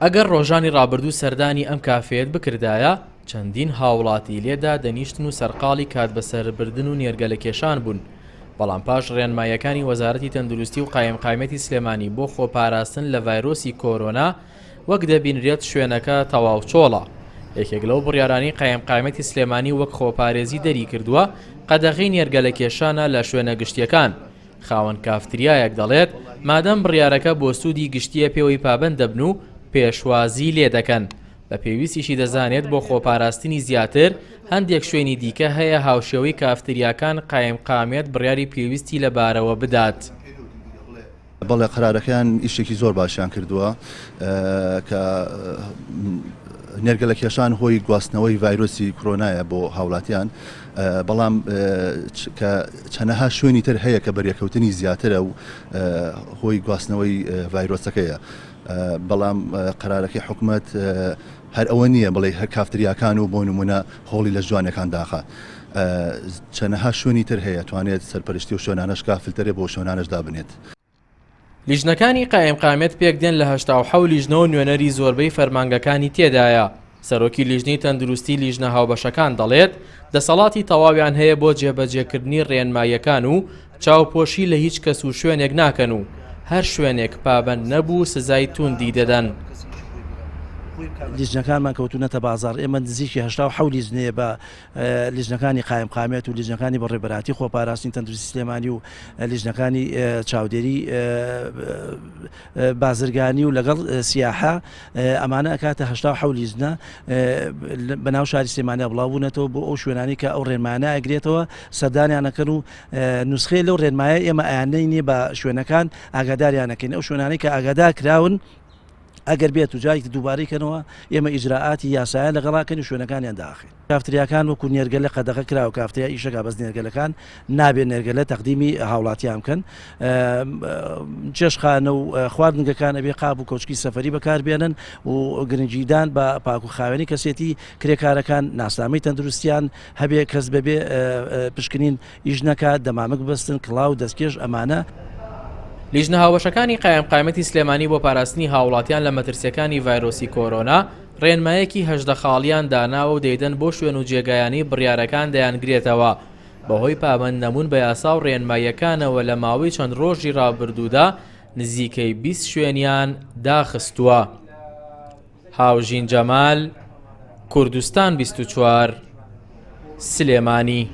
ئەگەر ڕۆژانی ڕابردوو سەردانی ئەم کافێت بکردایە چەندین هاوڵاتی لێدا دەنیشتن و سەرقاڵی کات بەسەربردن و نێرگەلەکێشان بوون. بەڵام پاش ڕێنماییەکانی وەزارەتی تەندروستی و قایمقامەتی سلێمانی بۆ خۆپاراستن لە ڤایرۆسی کۆرۆنا وەک دەبینرێت شوێنەکە تەواو چۆڵە. یەکێک لەو بڕیارانی قایمقامەتی سلێمانی وەک خۆپارێزی دەری کردووە قەدەغی نێرگەلەکێشانە لە شوێنە گشتیەکان. خاوەن کافتریایەک دەڵێت مادەم بڕیارەکە بۆ سوودی گشتیە پێوەی پابەند دەبن و پێشوازی لێ دەکەن. بە پێویستیشی دەزانێت بۆ خۆپاراستنی زیاتر هەندێک شوێنی دیکە هەیە هاوشێوەی کافتریاکان قایمقامێت بڕیاری پێویستی لەبارەوە بدات. بەڵێ قەرارەکەیان ئیشێکی زۆر باشیان کردووە کە نێرگەلەکێشان هۆی گواستنەوەی ڤایرۆسی کۆرۆنایە بۆ هاوڵاتیان، بەڵام کە چەنەها شوێنی تر هەیە کە بەریەکەوتنی زیاترە و هۆی گواستنەوەی ڤایرۆسەکەیە. بەڵام قەرارەکەی حکوومەت هەر ئەوە نییە بڵێ هەر کافتریاکان و بۆ نمونە هۆڵی لە جوانەکان داخە. چەنەها شوێنی تر هەیە توانێت سەرپەرشتی و شوێنانەش کافلتەرێ بۆ شوێنانەشدا بنێت. لیژنەکانی قایمقامێت پێک دێن لە 87 لیژنەوە نوێنەری زۆربەی فەرمانگەکانی تێدایە. سەرۆکی لیژنەی تەندروستی لیژنە هاوبەشەکان دەڵێت دەسەڵاتی تەواویان هەیە بۆ جێبەجێکردنی ڕێنماییەکان و چاوپۆشی لە هیچ کەس و شوێنێک ناکەن و هەر شوێنێک پابەند نەبوو سزای توندی دەدەن. لیژنەکانمان کەوتونەتە بازار. ئێمە نزیکی 87 لیژنەیە بە لیژنەکانی قایمقامێت و لیژنەکانی بەڕێبەراتی خۆپاراستنی تەندروستی سلێمانی و لیژنەکانی چاودێری بازرگانی و لەگەڵ سیاحە ئەمانە ئەکاتە 87 لیژنە بەناو شاری سلێمانیا بڵاوبوونەتەوە بۆ ئەو شوێنانی کە ئەو ڕێنمانە ئەگرێتەوە سەردانیانەکەن و نوسخەی لەو ڕێنمایە ئێمە ئەیانەی نییە بە شوێنەکان ئاگاداریانەکەین. ئەو شوێنانی کە ئاگادار کراون ئەگەر بێت و جایکی دووبارەیکەنەوە ئێمە ئیجراعاتی یاسایە لەگەڵاکەن و شوێنەکانیان داخین. کافتریاکان وەکو نێرگەلە قەدەغە کرا و کافتریا ئیشەکە بەس نێرگەلەکان نابێت نێرگەلە تەقدیمی هاوڵاتیان بکەن. چێشخانە و خواردنگەکان ئەبێ قاب و کۆچکی سەفەری بەکاربێنن و گرنگیدان بە پاک و خاوێنی کەسێتی کرێکارەکان ناسنامەی تەندروستیان هەبێ کەس بەبێ پشکنین ئیش نەکات دەمامک بەستن کڵاو دەستکێش ئەمانە. لیژنە هاوبەشەکانی قایمقامەتی سلێمانی بۆ پاراستنی هاوڵاتیان لە مەترسیەکانی ڤایرۆسی کۆرۆنا ڕێنمایەکی 18 خاڵیان داناوە و دەیدەن بۆ شوێن و جێگایانی بڕیارەکان دەیانگرێتەوە. بەهۆی پابەند نەبوون بە یاسا و ڕێنماییەکانەوە لە ماوەی چەند ڕۆژی ڕابردوودا نزیکەی 20 شوێنیان داخستووە. هاوژین جەمال، کوردستان 24 سلێمانی.